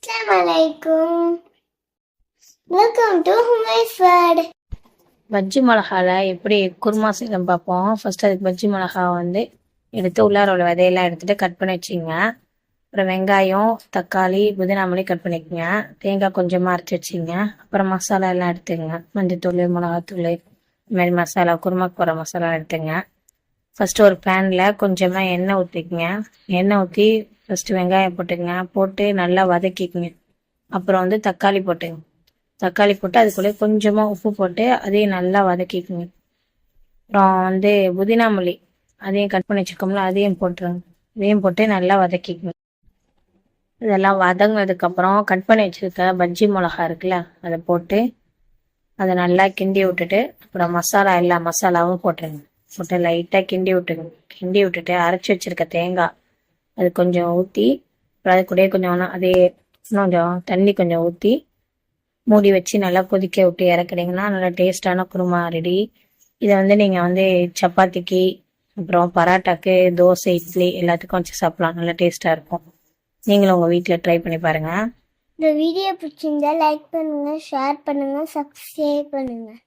Assalamualaikum. Welcome to Humay's World. Bajji மிளகாவில் எப்படி குருமா செய்யலாம் பார்ப்போம். ஃபர்ஸ்ட் அதுக்கு பஜ்ஜி மிளகாவை எடுத்து உள்ளார உள்ள விதையெல்லாம் எடுத்துட்டு கட் பண்ணி வச்சுங்க. அப்புறம் வெங்காயம், தக்காளி, புதினாமல்லி கட் பண்ணிக்கோங்க. தேங்காய் கொஞ்சமாக அரைச்சி வச்சுங்க. அப்புறம் மசாலா எல்லாம் எடுத்துங்க. மஞ்சத்தூள், மிளகாத்தூள், இது மாதிரி மசாலா, குருமாக்கு போகிற மசாலா எடுத்துங்க. ஃபஸ்ட்டு ஒரு பேனில் கொஞ்சமாக எண்ணெய் ஊற்றிக்குங்க. எண்ணெய் ஊற்றி ஃபஸ்ட்டு வெங்காயம் போட்டுங்க. போட்டு நல்லா வதக்கிக்குங்க. அப்புறம் தக்காளி போட்டுங்க. தக்காளி போட்டு அதுக்குள்ளே கொஞ்சமாக உப்பு போட்டு அதையும் நல்லா வதக்கிக்குங்க. அப்புறம் புதினா மல்லி அதையும் கட் பண்ணி வச்சுருக்கோம்ல, அதையும் போட்டுருங்க. இதையும் போட்டு நல்லா வதக்கிக்குங்க. இதெல்லாம் வதங்கினதுக்கப்புறம் கட் பண்ணி வச்சுருக்க பஜ்ஜி மிளகா இருக்குல்ல, அதை போட்டு அதை நல்லா கிண்டி விட்டுட்டு அப்புறம் மசாலா எல்லா மசாலாவும் போட்டுருங்க. போட்டு லைட்டாக கிண்டி விட்டுருங்க. கிண்டி விட்டுட்டு அரைச்சி வச்சுருக்க தேங்காய் அது கொஞ்சம் ஊற்றி, அப்புறம் அது கூட கொஞ்சம் தண்ணி கொஞ்சம் ஊற்றி மூடி வச்சு நல்லா கொதிக்க விட்டு இறக்குறீங்கன்னா நல்லா டேஸ்டான குருமா ரெடி. இதை நீங்கள் சப்பாத்திக்கு, அப்புறம் பராட்டாக்கு, தோசை, இட்லி எல்லாத்துக்கும் வச்சு சாப்பிடலாம். நல்லா டேஸ்ட்டாக இருக்கும். நீங்களும் உங்கள் வீட்டில் ட்ரை பண்ணி பாருங்கள். இந்த வீடியோ பிடிச்சிருந்தா லைக் பண்ணுங்கள், ஷேர் பண்ணுங்கள், சப்ஸ்கிரைப் பண்ணுங்கள்.